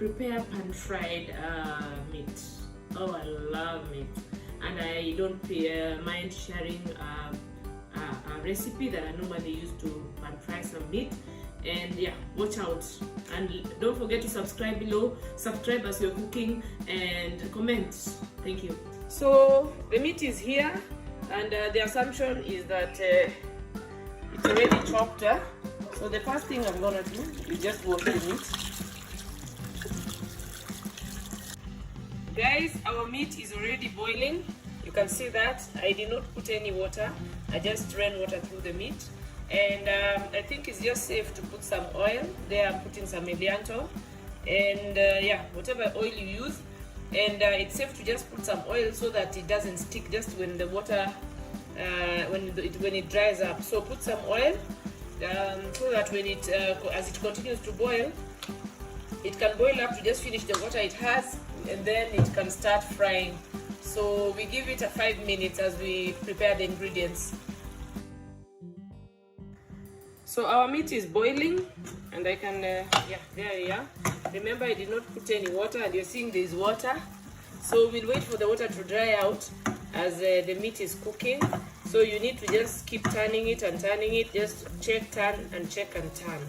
prepare pan-fried meat. Oh, I love meat, and I don't mind sharing a recipe that I normally use to pan-fry some meat. And yeah, watch out, and don't forget to subscribe below. Subscribe as you're cooking, and comment. Thank you. So the meat is here, and the assumption is that it's already chopped. So the first thing I'm gonna do is just wash the meat. Guys, our meat is already boiling. You can see that I did not put any water. I just ran water through the meat. And I think it's just safe to put some oil. There I'm putting some elianto, and yeah, whatever oil you use. And it's safe to just put some oil so that it doesn't stick just when the water, when it dries up. So put some oil so that when it, as it continues to boil, it can boil up to just finish the water it has, and then it can start frying. So we give it a 5 minutes as we prepare the ingredients. So our meat is boiling, and I can, yeah, there you are. Remember, I did not put any water, and you're seeing there's water. So we'll wait for the water to dry out as the meat is cooking. So you need to just keep turning it and turning it. Just check, turn, and check and turn.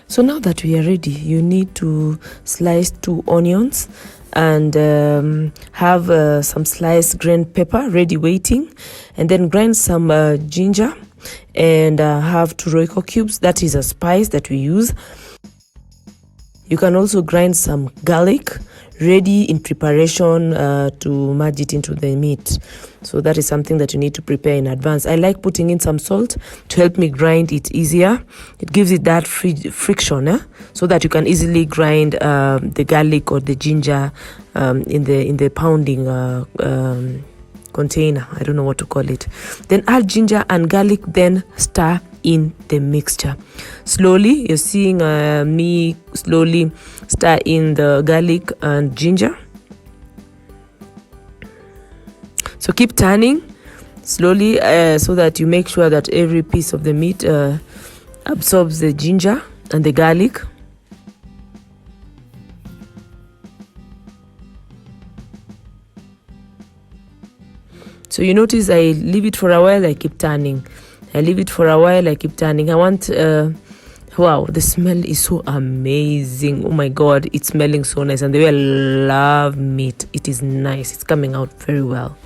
So now that we are ready, you need to slice 2 onions and have some sliced green pepper ready waiting, and then grind some ginger, and have 2 Royco cubes. That is a spice that we use. You can also grind some garlic ready in preparation to merge it into the meat. So that is something that you need to prepare in advance. I like putting in some salt to help me grind it easier. It gives it that friction, so that you can easily grind the garlic or the ginger in the pounding container. I don't know what to call it. Then add ginger and garlic, then stir in the mixture slowly. You're seeing me slowly stir in the garlic and ginger. So keep turning slowly so that you make sure that every piece of the meat absorbs the ginger and the garlic. So you notice I leave it for a while, I keep turning. I leave it for a while, I keep turning. I want, wow, the smell is so amazing. Oh my God, it's smelling so nice. And the way I love meat, it is nice. It's coming out very well.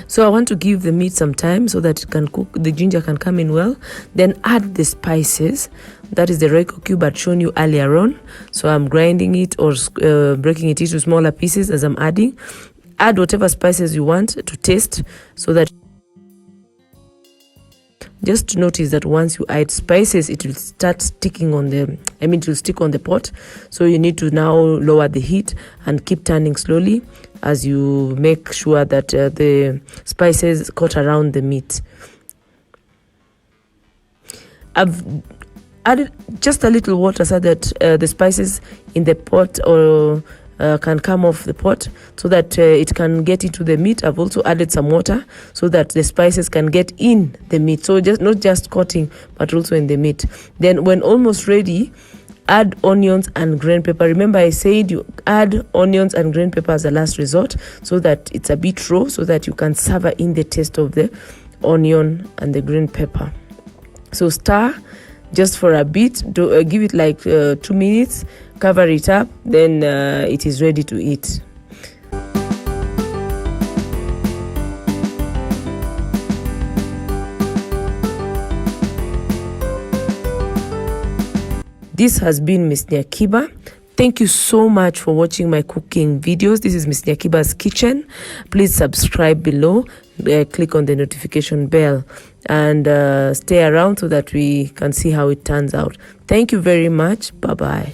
So I want to give the meat some time so that it can cook, the ginger can come in well. Then add the spices. That is the Royco cube I'd shown you earlier on. So I'm grinding it or breaking it into smaller pieces as I'm adding. Add whatever spices you want to taste, so that just notice that once you add spices, it will start sticking on the, it will stick on the pot. So you need to now lower the heat and keep turning slowly as you make sure that the spices coat around the meat. I've added just a little water so that the spices in the pot or can come off the pot, so that it can get into the meat. I've also added some water so that the spices can get in the meat, so just not just coating but also in the meat. Then when almost ready, add onions and green pepper. Remember I said you add onions and green pepper as a last resort, so that it's a bit raw, so that you can savor in the taste of the onion and the green pepper. So stir just for a bit, give it like 2 minutes, cover it up, then it is ready to eat. This has been Miss Nyakiba. Thank you so much for watching my cooking videos. This is Miss Nyakiba's kitchen. Please subscribe below, click on the notification bell, and stay around so that we can see how it turns out. Thank you very much. Bye-bye.